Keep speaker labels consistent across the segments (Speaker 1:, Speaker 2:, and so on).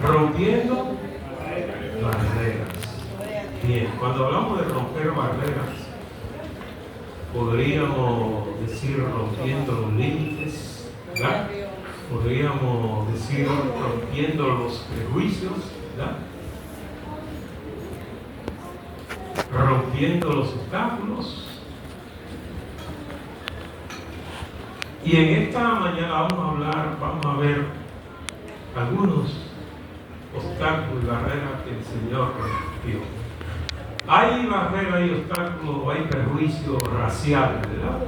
Speaker 1: Rompiendo barreras. Bien, cuando hablamos de romper barreras, podríamos decir rompiendo los límites, ¿verdad? Podríamos decir rompiendo los prejuicios, ¿verdad? Rompiendo los obstáculos. Y en esta mañana vamos a ver algunos obstáculos y barreras que el Señor rompió. Hay barreras y obstáculos, hay prejuicios raciales, ¿verdad?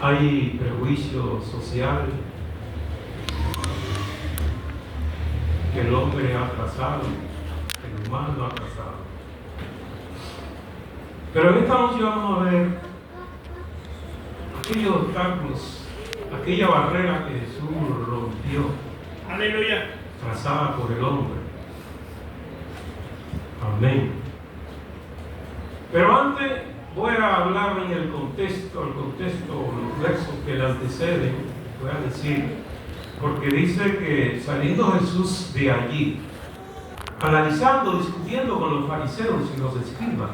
Speaker 1: Hay prejuicios sociales que el hombre ha trazado, que el humano ha trazado. Pero en esta noche vamos a ver aquellos obstáculos, aquella barrera que Jesús rompió.
Speaker 2: Aleluya.
Speaker 1: Trazada por el hombre. Amén. Pero antes voy a hablar en el contexto, los versos que le anteceden, voy a decir, porque dice que saliendo Jesús de allí, analizando, discutiendo con los fariseos y los escribas,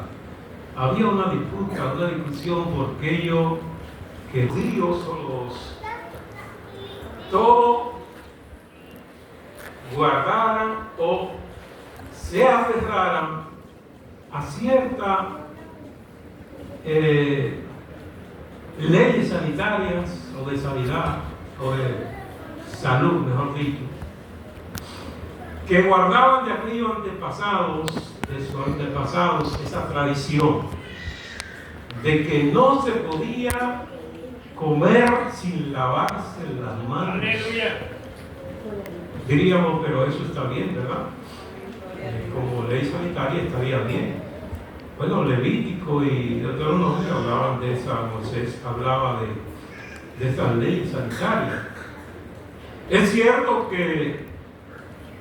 Speaker 1: había una disputa, una discusión por aquello que Dios todos guardaran o se aferraran a ciertas leyes sanitarias o de sanidad o de salud, mejor dicho, que guardaban de aquellos de sus antepasados, esa tradición de que no se podía comer sin lavarse las manos.
Speaker 2: Aleluya.
Speaker 1: Diríamos, pero eso está bien, ¿verdad? Como ley sanitaria estaría bien. Bueno, Levítico y Deuteronomio hablaban de esa, Moisés hablaba de esas leyes sanitarias. Es cierto que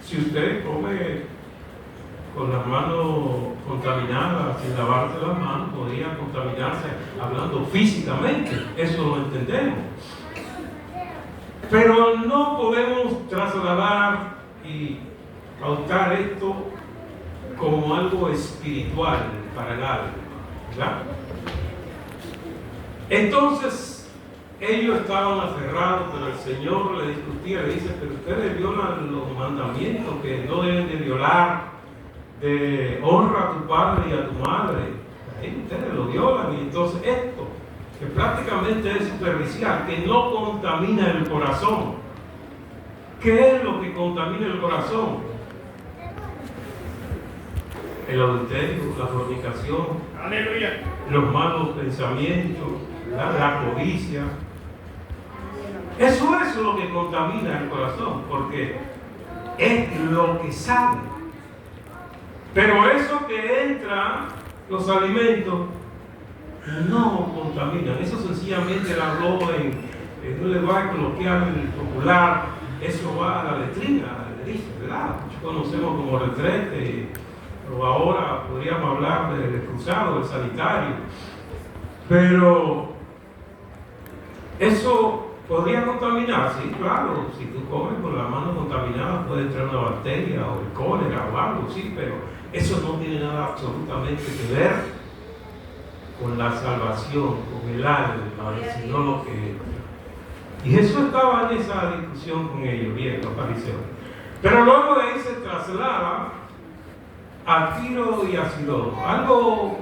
Speaker 1: si usted come con las manos contaminadas, sin lavarse las manos, podría contaminarse hablando físicamente, eso lo entendemos. Pero no podemos trasladar y adoptar esto como algo espiritual para el alma, ¿verdad? Entonces, ellos estaban aferrados, pero el Señor le discutía, le dice, pero ustedes violan los mandamientos que no deben de violar, de honra a tu padre y a tu madre. Ahí ustedes lo violan, y entonces esto, que prácticamente es superficial, que no contamina el corazón. ¿Qué es lo que contamina el corazón? El adulterio, la fornicación,
Speaker 2: Aleluya.
Speaker 1: los malos pensamientos, la codicia. Eso es lo que contamina el corazón, porque es lo que sale. Pero eso que entra, los alimentos, no contaminan. Eso sencillamente lo habló en un lenguaje coloquial popular. Eso va a la letrina, ¿verdad? Muchos conocemos como retrete, o ahora podríamos hablar del excusado, del sanitario. Pero eso podría contaminar, sí, claro. Si tú comes con las manos contaminadas puede entrar una bacteria o el cólera o algo, sí, pero eso no tiene nada absolutamente que ver con la salvación, con el alma, sino lo que entra. Y Jesús estaba en esa discusión con ellos, bien, los fariseos. Pero luego de ahí se traslada a Tiro y a Sidón. Algo,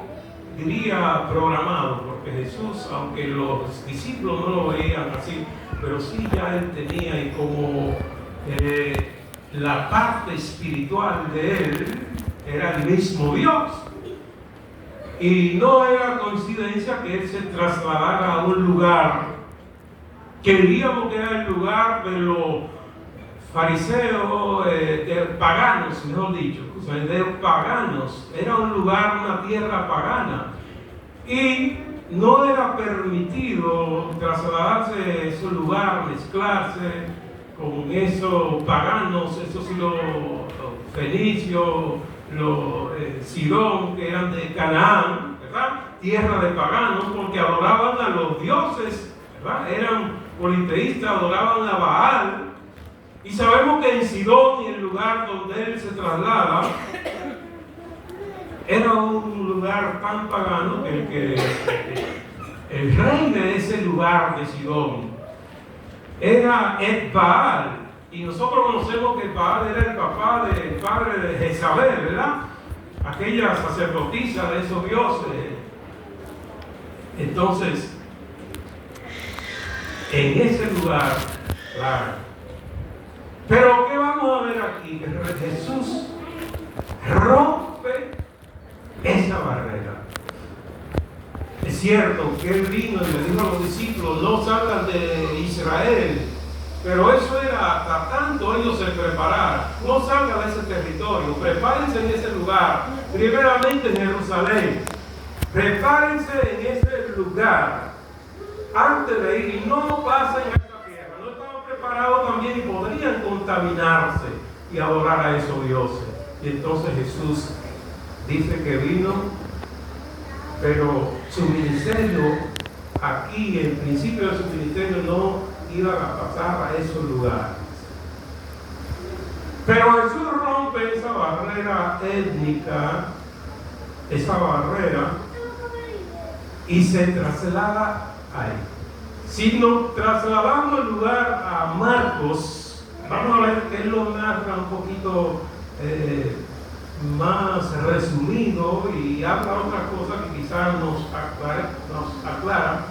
Speaker 1: diría, programado, porque Jesús, aunque los discípulos no lo veían así, pero sí ya él tenía, y como la parte espiritual de él era el mismo Dios. Y no era coincidencia que él se trasladara a un lugar que diríamos que era el lugar de los fariseos, de paganos, mejor dicho, de paganos. Era un lugar, una tierra pagana. Y no era permitido trasladarse a ese lugar, mezclarse con esos paganos, esos los fenicios, los Sidón, que eran de Canaán, ¿verdad? Tierra de paganos, porque adoraban a los dioses, ¿verdad? Eran politeístas, adoraban a Baal. Y sabemos que en Sidón, el lugar donde él se traslada, era un lugar tan pagano que el rey de ese lugar de Sidón era Baal. Y nosotros conocemos que Baal era el padre de Jezabel, ¿verdad? Aquella sacerdotisa de esos dioses. Entonces, en ese lugar, claro. Pero ¿qué vamos a ver aquí? Que Jesús rompe esa barrera. Es cierto que él vino y le dijo a los discípulos: no salgan de Israel. Pero eso era hasta tanto ellos se prepararan. No salgan de ese territorio, prepárense en ese lugar, primeramente en Jerusalén. Prepárense en ese lugar antes de ir y no pasen a esa tierra. No estaban preparados también y podrían contaminarse y adorar a esos dioses. Y entonces Jesús dice que vino, pero su ministerio aquí, el principio de su ministerio, no iban a pasar a esos lugares. Pero Jesús rompe esa barrera étnica, esa barrera, y se traslada ahí. Si nos trasladamos el lugar a Marcos, vamos a ver que él lo narra un poquito más resumido y habla otras cosas que quizás nos aclara.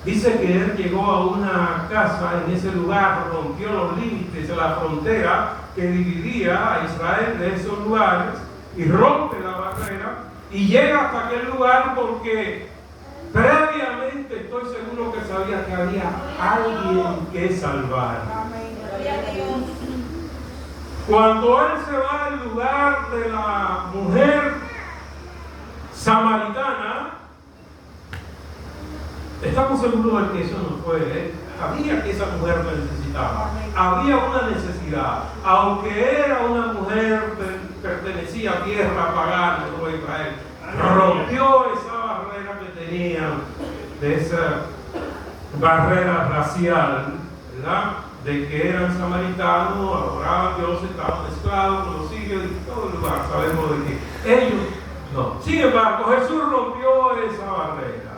Speaker 1: Dice que él llegó a una casa en ese lugar, rompió los límites de la frontera que dividía a Israel de esos lugares y rompe la barrera y llega hasta aquel lugar porque previamente estoy seguro que sabía que había alguien que salvar. Cuando él se va al lugar de la mujer samaritana, estamos seguros de que eso no fue, había que esa mujer lo necesitaba, había una necesidad, aunque era una mujer que pertenecía a tierra pagana de Israel, rompió esa barrera que tenían, de esa barrera racial, ¿verdad? De que eran samaritanos, adoraban a Dios, estaban mezclados con los sirios y todo el lugar, sabemos de que ellos no. Sin embargo, Jesús rompió esa barrera.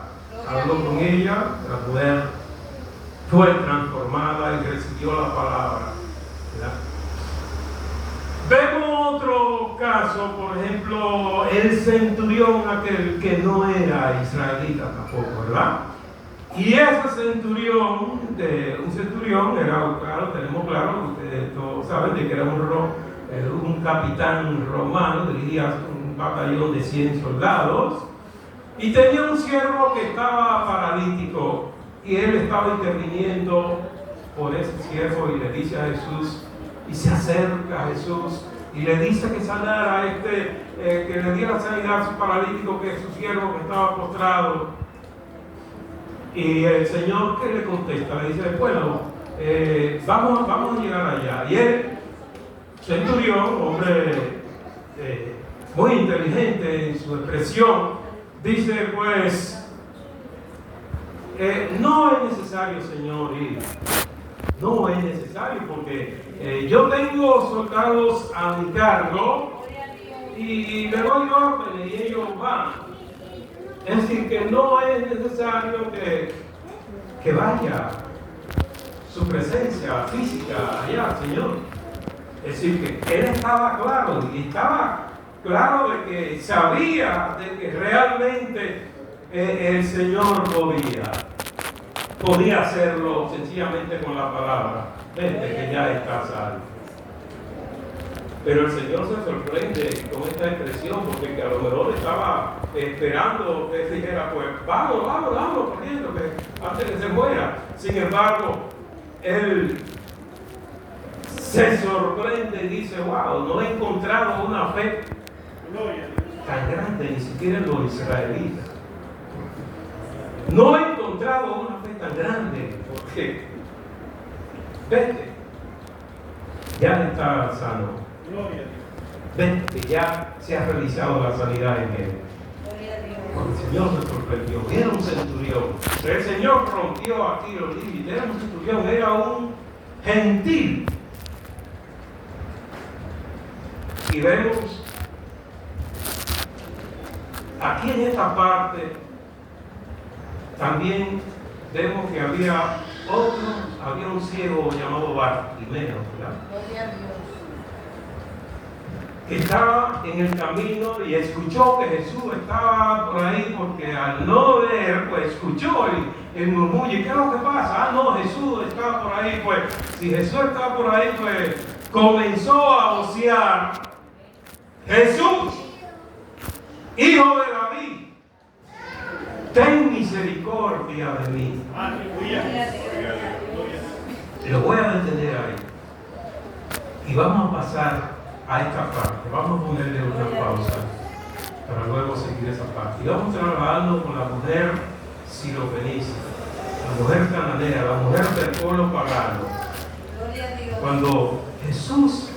Speaker 1: Habló con ella, la mujer fue transformada y recibió la palabra, ¿verdad? Vemos otro caso, por ejemplo, el centurión, aquel que no era israelita tampoco, ¿verdad? Y ese centurión, un centurión era, claro, tenemos claro, ustedes todos saben, de que era un capitán romano, dirigía un batallón de 100 soldados. Y tenía un siervo que estaba paralítico y él estaba interviniendo por ese siervo y le dice a Jesús, y se acerca a Jesús y le dice que sanara a que le diera sanidad a su paralítico, que es su siervo que estaba postrado. Y el Señor, ¿qué le contesta? Le dice, bueno, vamos a llegar allá. Y él, centurión, hombre muy inteligente en su expresión, dice, pues, no es necesario, Señor, ir. No es necesario porque yo tengo soldados a mi cargo y le doy órdenes y ellos van. Es decir, que no es necesario que vaya su presencia física allá, Señor. Es decir, que él estaba claro y estaba claro de que sabía de que realmente el Señor podía hacerlo sencillamente con la palabra, vente que ya está salvo. Pero el Señor se sorprende con esta expresión porque a lo mejor estaba esperando que dijera, pues vamos, corriendo, que antes que se muera. Sin embargo, él se sorprende y dice, wow, no he encontrado una fe tan grande, ni siquiera en los israelitas. No he encontrado una fe tan grande, porque vete, ya está sano. Vete, ya se ha realizado la sanidad en él. Cuando el Señor se sorprendió, era un centurión. El Señor rompió aquí los límites, era un centurión, era un gentil. Y vemos aquí en esta parte también vemos que había un ciego llamado Bartimeo, ¿verdad?
Speaker 3: Gloria a Dios.
Speaker 1: Que estaba en el camino y escuchó que Jesús estaba por ahí, porque al no ver, pues escuchó el murmullo. ¿Y qué es lo que pasa? Ah, no, Jesús está por ahí. Pues si Jesús está por ahí, pues comenzó a vocear: Jesús, Hijo de David, ten misericordia de mí.
Speaker 2: Aleluya.
Speaker 1: Lo voy a detener ahí. Y vamos a pasar a esta parte. Vamos a ponerle una pausa para luego seguir esa parte. Y vamos trabajando con la mujer sirofenicia, la mujer cananea, la mujer del pueblo pagano. Cuando Jesús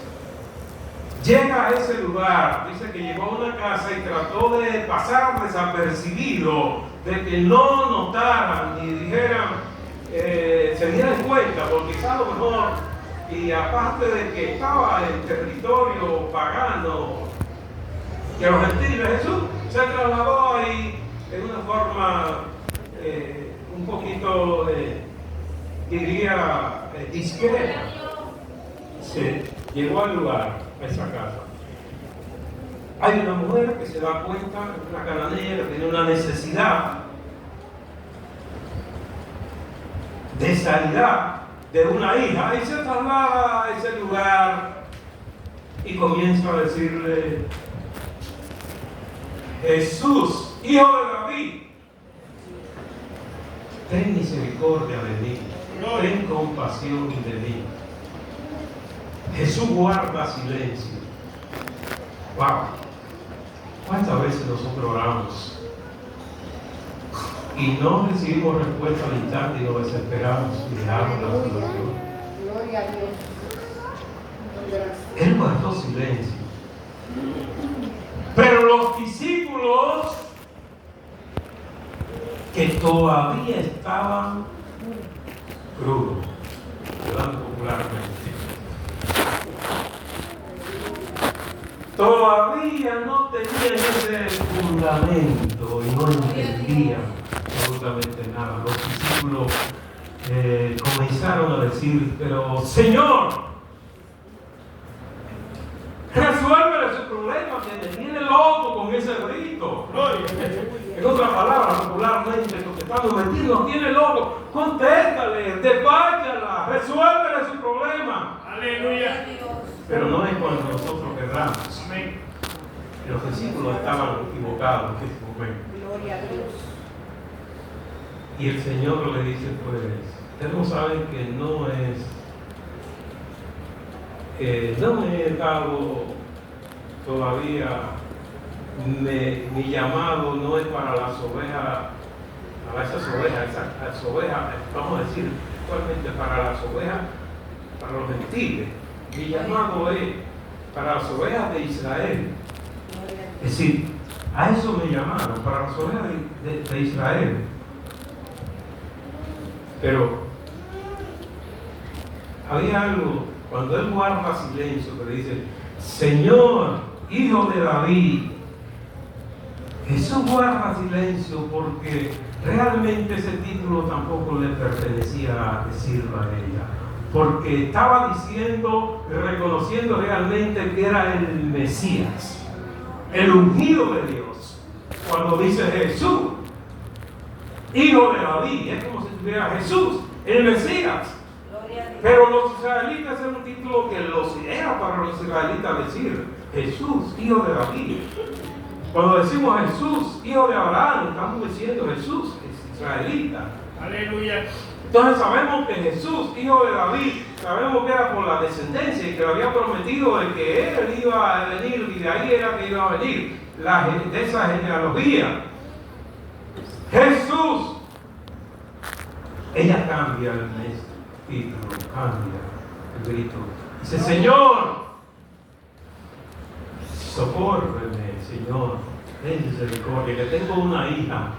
Speaker 1: llega a ese lugar, dice que llegó a una casa y trató de pasar desapercibido, de que no notaran ni dijeran, se dieran cuenta, porque a lo mejor, y aparte de que estaba en territorio pagano, que los gentiles, Jesús se trasladó ahí en una forma un poquito, diría, discreta. Se llegó al lugar, a esa casa. Hay una mujer que se da cuenta, una cananea que tiene una necesidad de sanidad de una hija, y se traslada a ese lugar y comienza a decirle: Jesús, Hijo de David, ten misericordia de mí, ten compasión de mí. Jesús guarda silencio. Wow, ¿cuántas veces nosotros oramos y no recibimos respuesta al instante y nos desesperamos y dejamos la situación?
Speaker 3: Gloria a Dios.
Speaker 1: Él guardó silencio. Pero los discípulos, que todavía estaban crudos, hablando popularmente, todavía no tenían ese fundamento y no entendían absolutamente nada. Los discípulos comenzaron a decir: pero Señor, resuélvele su problema, que me tiene loco con ese grito. En otra palabra, popularmente, lo que estamos metiendo, nos tiene loco. Contéstale, despáchala, resuélvele su problema.
Speaker 2: Aleluya.
Speaker 1: Pero no es cuando nosotros querramos.
Speaker 2: Amén.
Speaker 1: Los discípulos estaban equivocados en ese momento.
Speaker 3: Gloria a Dios.
Speaker 1: Y el Señor le dice: pues, ustedes no saben que no me he dado todavía, mi llamado no es para las ovejas, esas ovejas, vamos a decir, actualmente para las ovejas, para los gentiles. Mi llamado es para las ovejas de Israel. Es decir, a eso me llamaron, para las ovejas de Israel. Pero había algo, cuando él guarda silencio, que dice: Señor, Hijo de David. Jesús guarda silencio porque realmente ese título tampoco le pertenecía a decirlo a ella, porque estaba diciendo, reconociendo realmente que era el Mesías, el ungido de Dios. Cuando dice Jesús, Hijo de David, es como si tuviera Jesús, el Mesías. Pero los israelitas, es un título que era para los israelitas decir: Jesús, Hijo de David. Cuando decimos Jesús, Hijo de Abraham, estamos diciendo Jesús es israelita.
Speaker 2: Aleluya.
Speaker 1: Entonces sabemos que Jesús, Hijo de David, sabemos que era por la descendencia y que le había prometido de que él iba a venir, y de ahí era que iba a venir, de esa genealogía. Jesús. Ella cambia el título, cambia el grito. Dice: Señor, socórreme, Señor, ten misericordia, que tengo una hija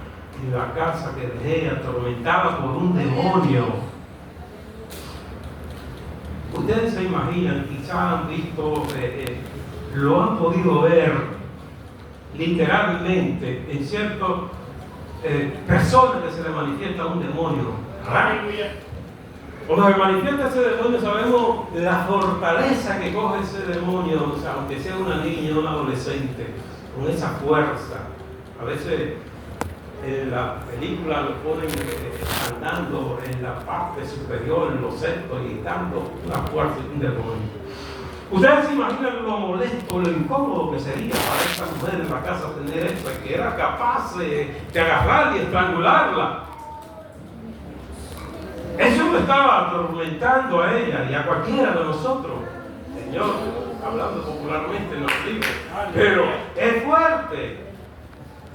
Speaker 1: en la casa que dejé atormentada por un demonio. Ustedes se imaginan, quizás han visto lo han podido ver literalmente en ciertas personas que se le manifiesta un demonio.
Speaker 2: Aleluya.
Speaker 1: Cuando se manifiesta ese demonio, sabemos la fortaleza que coge ese demonio, o sea, aunque sea una niña o un adolescente, con esa fuerza. A veces en la película lo ponen andando en la parte superior, en los centros, y dando una fuerza de un demonio. Ustedes se imaginan lo molesto, lo incómodo que sería para esta mujer en la casa tener esto, que era capaz de agarrarla y estrangularla. Eso le estaba atormentando a ella y a cualquiera de nosotros. Señor, hablando popularmente en los libros, pero es fuerte.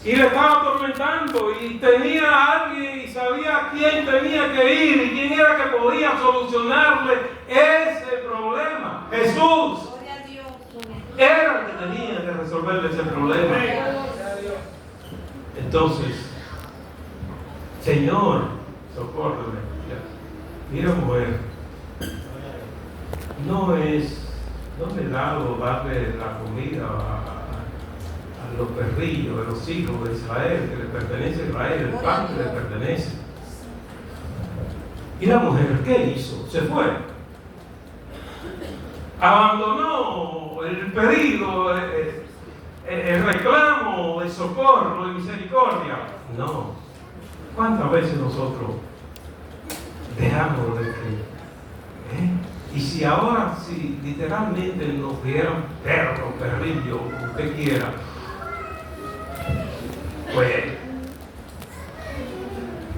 Speaker 1: Y le estaba atormentando y tenía a alguien y sabía a quién tenía que ir y quién era que podía solucionarle ese problema. Jesús era el que tenía que resolverle ese problema. Entonces, Señor, socórreme. Mira, mujer, no es dado darle la comida a los perrillos, de los hijos de Israel, que le pertenece a Israel, el pan que le pertenece. Y la mujer, ¿qué hizo? Se fue. Abandonó el pedido, el reclamo de socorro, de misericordia. No. ¿Cuántas veces nosotros dejamos de que? Y si ahora, si literalmente nos dieran perro, perrillo, como usted quiera, pues,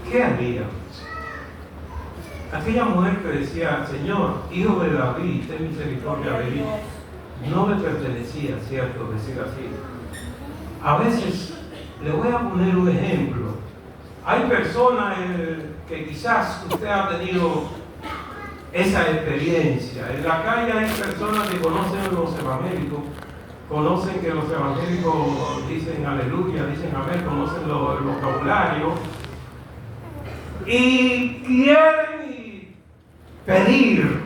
Speaker 1: ¿qué haríamos? Aquella mujer que decía, Señor, hijo de David, ten misericordia de mí, no le pertenecía, ¿cierto? Decir así. A veces, le voy a poner un ejemplo. Hay personas que quizás usted ha tenido esa experiencia. En la calle hay personas que conocen los evangélicos, conocen que los evangélicos dicen aleluya, dicen amén, conocen el vocabulario y quieren pedir,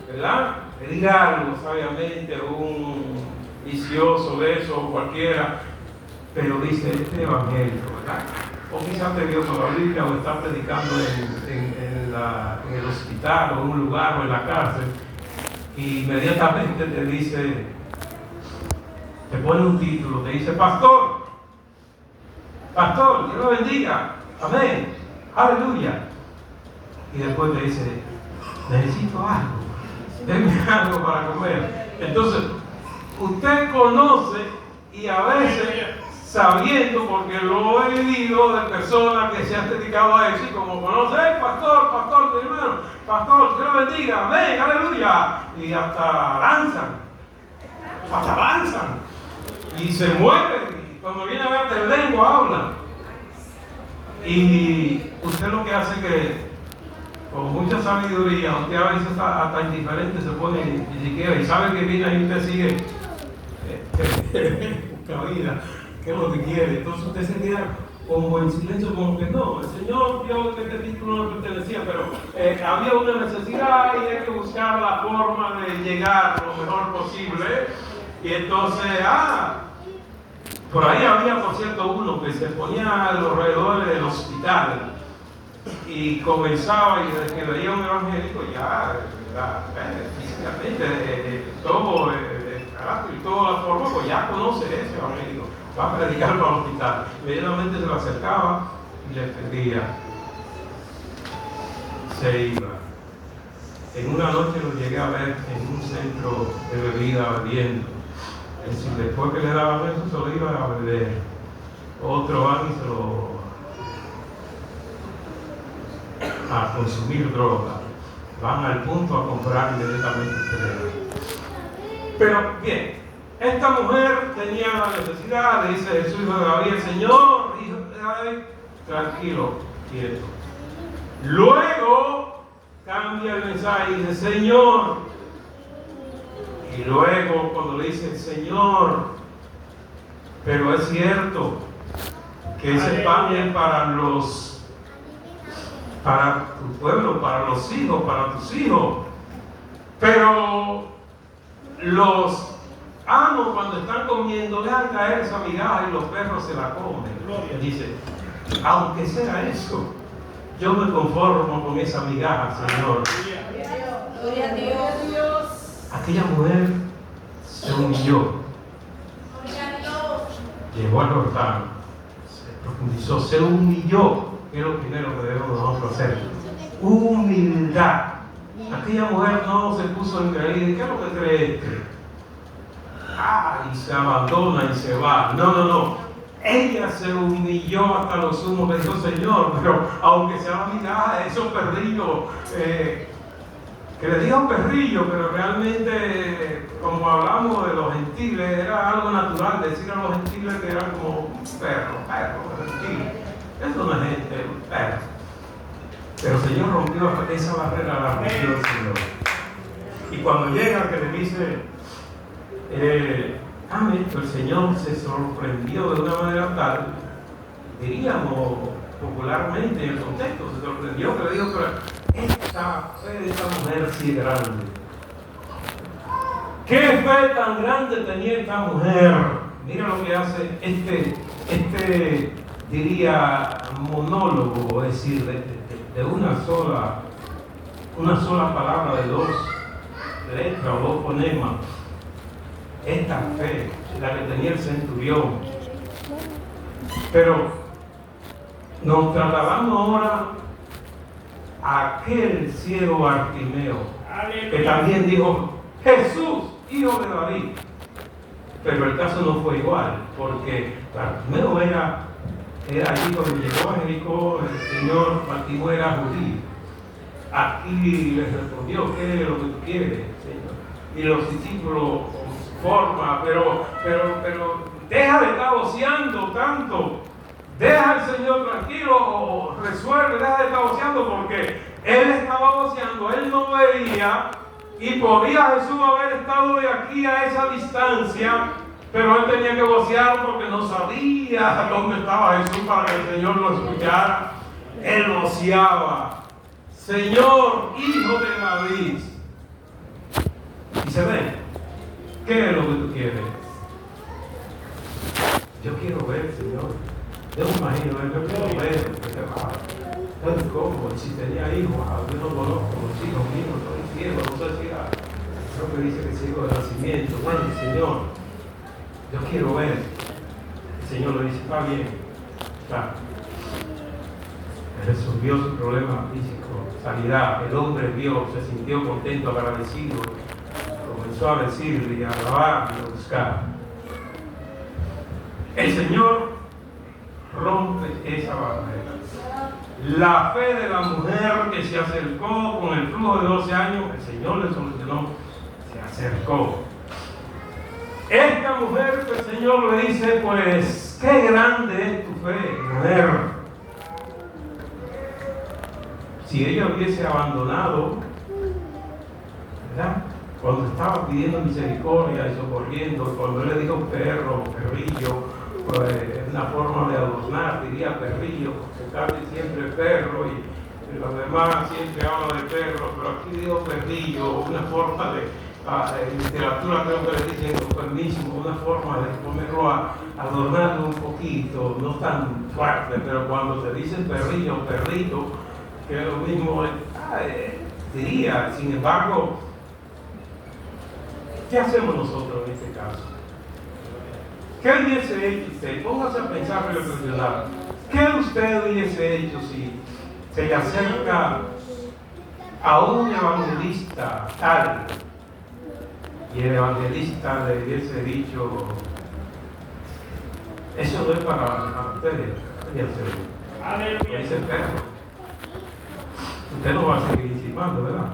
Speaker 1: ¿verdad? Pedir algo, sabiamente, un vicioso de eso o cualquiera, pero dice este evangélico, ¿verdad? O quizás te vio con la Biblia o está predicando en el hospital o en un lugar o en la cárcel, y inmediatamente te dice, te pone un título, te dice, pastor, Dios lo bendiga, amén, aleluya. Y después te dice, necesito algo, denme algo para comer. Entonces, usted conoce y a veces, sabiendo, porque lo he vivido de personas que se han dedicado a eso, y como conoce, pastor, mi hermano, pastor, Dios lo bendiga, amén, aleluya, y hasta avanzan, y se mueven, y cuando viene a ver de lengua hablan. Y usted lo que hace es que, con mucha sabiduría, usted a veces hasta indiferente se pone ni siquiera, y sabe que viene y usted sigue la vida, que es lo que quiere. Entonces usted se queda como en silencio, como que no, el Señor vio que este título no pertenecía, pero había una necesidad y hay que buscar la forma de llegar lo mejor posible. Y entonces, por ahí había, por cierto, uno que se ponía a los alrededores del hospital y comenzaba, y desde que veía un evangélico ya físicamente todo el carácter y toda la forma, pues ya conoce ese evangélico, va a predicar para el hospital. Inmediatamente se lo acercaba y le pedía, se iba. En una noche lo llegué a ver en un centro de bebida bebiendo. Es decir, después que le daban eso, se lo iba a beber. Otro van y se lo a consumir droga. Van al punto a comprar inmediatamente cerebro. Pero bien, esta mujer tenía la necesidad, le dice Jesús, hijo de David, el Señor, hijo de David, tranquilo, quieto. Luego cambia el mensaje y dice, Señor. Y luego cuando le dice, Señor, pero es cierto que ese pan es para tu pueblo, para los hijos, para tus hijos. Pero los no, cuando están comiendo, dejan caer esa migaja y los perros se la comen.
Speaker 2: Gloria.
Speaker 1: Dice, aunque sea eso, yo me conformo con esa migaja, Señor.
Speaker 3: Gloria a Dios.
Speaker 1: Aquella mujer se humilló, llegó al Jordán, se profundizó, se humilló, que es lo primero que debemos nosotros hacer. Humildad. Aquella mujer no se puso en creer, ¿qué es lo que cree este? Y se abandona y se va. No. Ella se humilló hasta lo sumo, le dijo, Señor, pero aunque sea migaja, esos perrillos, que le digan perrillo, pero realmente, como hablamos de los gentiles, era algo natural decir a los gentiles que eran como perros, gentiles. Eso no es gente, perro. Pero el Señor rompió esa barrera, la rompió el Señor. Y cuando llega, que le dice, el Señor se sorprendió de una manera tal, diríamos popularmente en el contexto, se sorprendió, que le dijo, pero esta fe de esta mujer sí es grande. ¿Qué fe tan grande tenía esta mujer? Mira lo que hace este diría monólogo, es decir, de una sola palabra, de dos letras o dos fonemas. Esta fe, la que tenía el centurión. Pero nos trasladamos ahora a aquel ciego Bartimeo, que también dijo, Jesús, hijo de David. Pero el caso no fue igual, porque Bartimeo era allí cuando llegó a Jericó, el señor Bartimeo era judío. Aquí le respondió, ¿qué es lo que tú quieres, Señor? Y los discípulos forma, pero deja de estar voceando tanto. Deja al Señor tranquilo o resuelve, deja de estar voceando, porque él estaba voceando, él no veía, y podía Jesús haber estado de aquí a esa distancia, pero él tenía que vocear porque no sabía dónde estaba Jesús para que el Señor lo escuchara. Él voceaba, Señor, hijo de David. Y se ve, ¿qué es lo que tú quieres? Yo quiero ver, Señor. Yo me imagino, yo quiero ver, que te va. Es incómodo. Si tenía hijos, yo no conozco los hijos míos, estoy ciego, no sé si era. Creo que dice que es ciego de nacimiento. Bueno, Señor, yo quiero ver. El Señor le dice, está bien, está. Resolvió su problema físico, sanidad. El hombre vio, se sintió contento, agradecido. Comenzó a decirle, a alabar y a buscar. El Señor rompe esa barrera. La fe de la mujer que se acercó con el flujo de 12 años, el Señor le solucionó, se acercó. Esta mujer, que el Señor le dice, pues, qué grande es tu fe, mujer. Si ella hubiese abandonado, ¿verdad? Cuando estaba pidiendo misericordia y socorriendo, cuando él le dijo perro, perrillo, pues una forma de adornar, diría perrillo, porque casi siempre perro y los demás siempre hablan de perro, pero aquí digo perrillo, una forma de, en literatura creo que le dicen con permiso, una forma de ponerlo a adornarlo un poquito, no tan fuerte, pero cuando se dice perrillo, perrito, que es lo mismo, diría, sin embargo, ¿qué hacemos nosotros en este caso? ¿Qué hubiese hecho usted? Póngase a pensar y reflexionar. ¿Qué usted hubiese hecho si se le acerca a un evangelista tal y el evangelista le hubiese dicho, eso no es para ustedes?
Speaker 2: Aleluya.
Speaker 1: Dice perro. Usted no va a seguir insinuando, ¿verdad?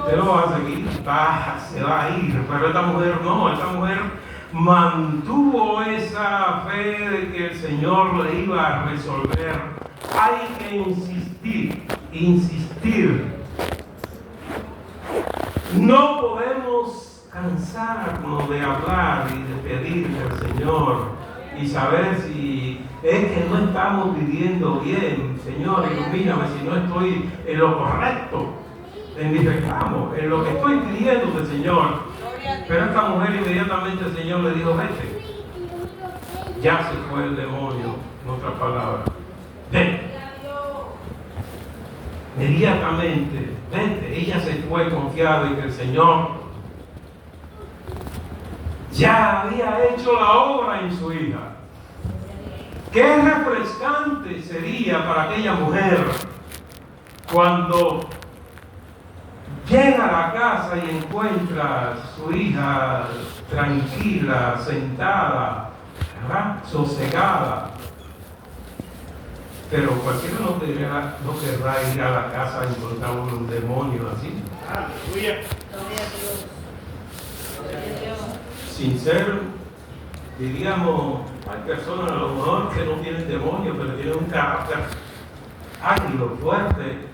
Speaker 1: Usted no va a seguir, se va a ir, pero esta mujer no, esta mujer mantuvo esa fe de que el Señor le iba a resolver. Hay que insistir. No podemos cansarnos de hablar y de pedirle al Señor y saber si es que no estamos viviendo bien. Señor, ilumíname si no estoy en lo correcto, en mi reclamo, en lo que estoy pidiéndote, Señor. Pero esta mujer inmediatamente el Señor le dijo, vete. Ya se fue el demonio, en otras palabras. Vete. Inmediatamente, vete. Ella se fue confiada en que el Señor ya había hecho la obra en su hija. Qué refrescante sería para aquella mujer cuando llega a la casa y encuentra a su hija tranquila, sentada, ¿verdad? Sosegada. Pero cualquiera no querrá ir a la casa a encontrar un demonio así.
Speaker 2: Aleluya.
Speaker 1: Sin ser, diríamos, hay personas a lo mejor que no tienen demonio, pero tienen un carácter águilo, fuerte.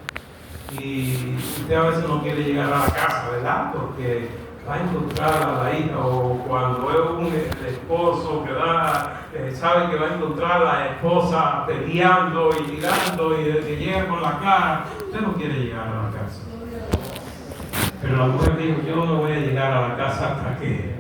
Speaker 1: Y usted a veces no quiere llegar a la casa, ¿verdad? Porque va a encontrar a la hija, o cuando es el esposo que sabe que va a encontrar a la esposa peleando y tirando y que llega con la cara, usted no quiere llegar a la casa. Pero la mujer dijo, yo no voy a llegar a la casa hasta que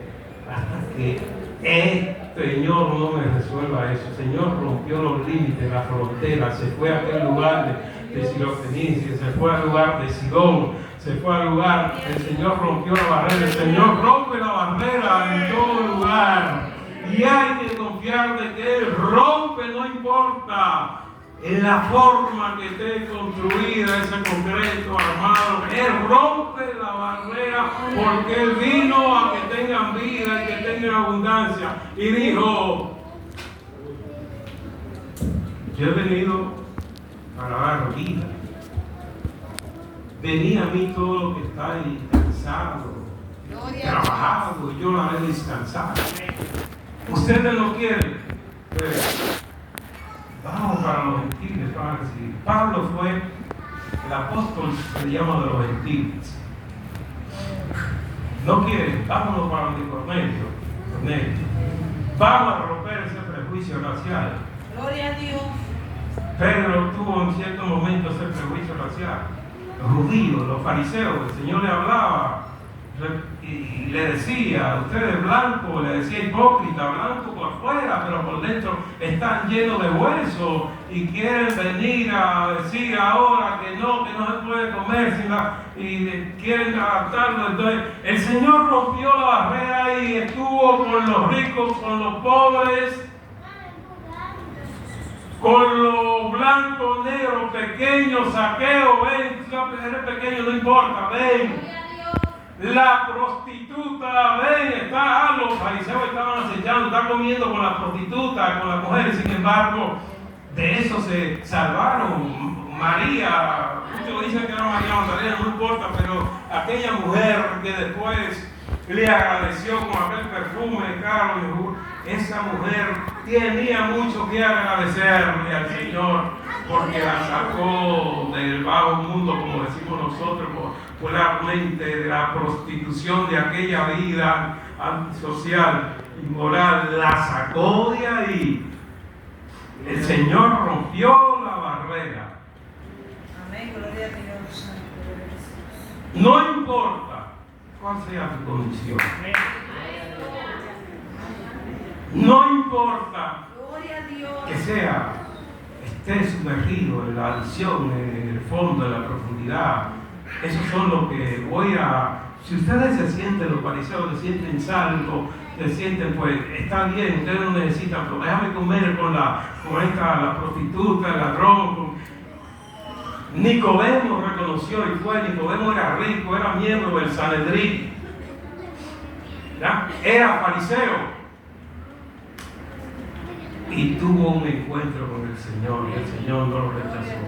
Speaker 1: el Señor no me resuelva eso. El Señor rompió los límites, las fronteras, se fue a aquel lugar de Sirofenicia, se fue al lugar de Sidón, se fue al lugar, el Señor rompió la barrera, el Señor rompe la barrera en todo lugar. Y hay que confiar de que Él rompe, no importa en la forma que esté construida ese concreto armado. Él rompe la barrera porque Él vino a que tengan vida y que tengan abundancia. Y dijo, yo he venido para dar vida. Venid a mí todo lo que estáis cansado, trabajado, y yo lo haré descansar. Ustedes no quieren, vamos para los gentiles, para decir. Pablo fue el apóstol, se llama de los gentiles. No quieren, vámonos para donde Cornelio. Vamos a romper ese prejuicio racial.
Speaker 3: Gloria a Dios.
Speaker 1: Pedro tuvo en cierto momento ese prejuicio racial. Los judíos, los fariseos, el Señor le hablaba y le decía, usted es blanco, le decía hipócrita, blanco por fuera, pero por dentro están llenos de huesos y quieren venir a decir ahora que no se puede comer y quieren adaptarlo. Entonces el Señor rompió la barrera y estuvo con los ricos, con los pobres, con los blancos, negros, pequeños, Saqueo, ven, si eres pequeño no importa, ven. La prostituta, ven, los fariseos estaban acechando, están comiendo con la prostituta, con las mujeres, sin embargo, de eso se salvaron. María, muchos dicen que era María Magdalena, no importa, pero aquella mujer que después le agradeció con aquel perfume caro, esa mujer tenía mucho que agradecerle al Señor porque la sacó del bajo mundo, como decimos nosotros popularmente, de la prostitución, de aquella vida antisocial, inmoral, la sacó de ahí. El Señor rompió la barrera.
Speaker 3: Amén, gloria a Dios.
Speaker 1: No importa cuál sea tu condición. No importa que esté sumergido en la adicción, en el fondo, en la profundidad. Esos son los que si ustedes se sienten, los fariseos se sienten salvos, se sienten, pues está bien, ustedes no necesitan, pero déjame comer con la prostituta, el ladrón. Nicodemo reconoció y fue. Nicodemo era rico, era miembro del Sanedrín, ¿ya? Era fariseo. Y tuvo un encuentro con el Señor y el Señor no lo rechazó.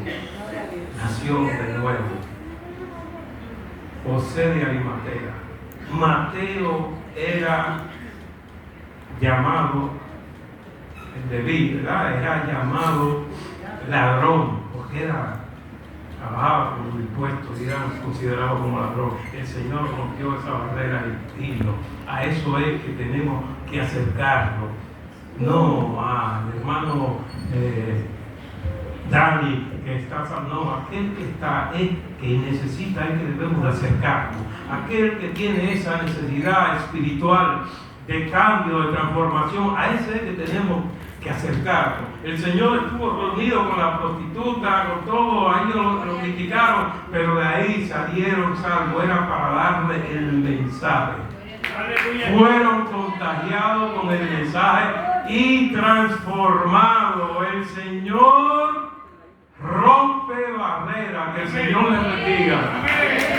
Speaker 1: Nació de nuevo. José de Arimatea. Mateo era llamado, Leví, ¿verdad? Era llamado ladrón, porque trabajaba con los impuestos y era considerado como ladrón. El Señor rompió esa barrera y dijo, a eso es que tenemos que acercarnos. No al hermano Dani, que está, no, aquel que está, que necesita, es que debemos de acercarnos. Aquel que tiene esa necesidad espiritual de cambio, de transformación, a ese es que tenemos que acercarnos. El Señor estuvo reunido con la prostituta, con todo, ahí lo criticaron, pero de ahí salieron salvos, era para darle el mensaje. Fueron contagiados con el mensaje y transformados. El Señor rompe barreras. Que el Señor les bendiga.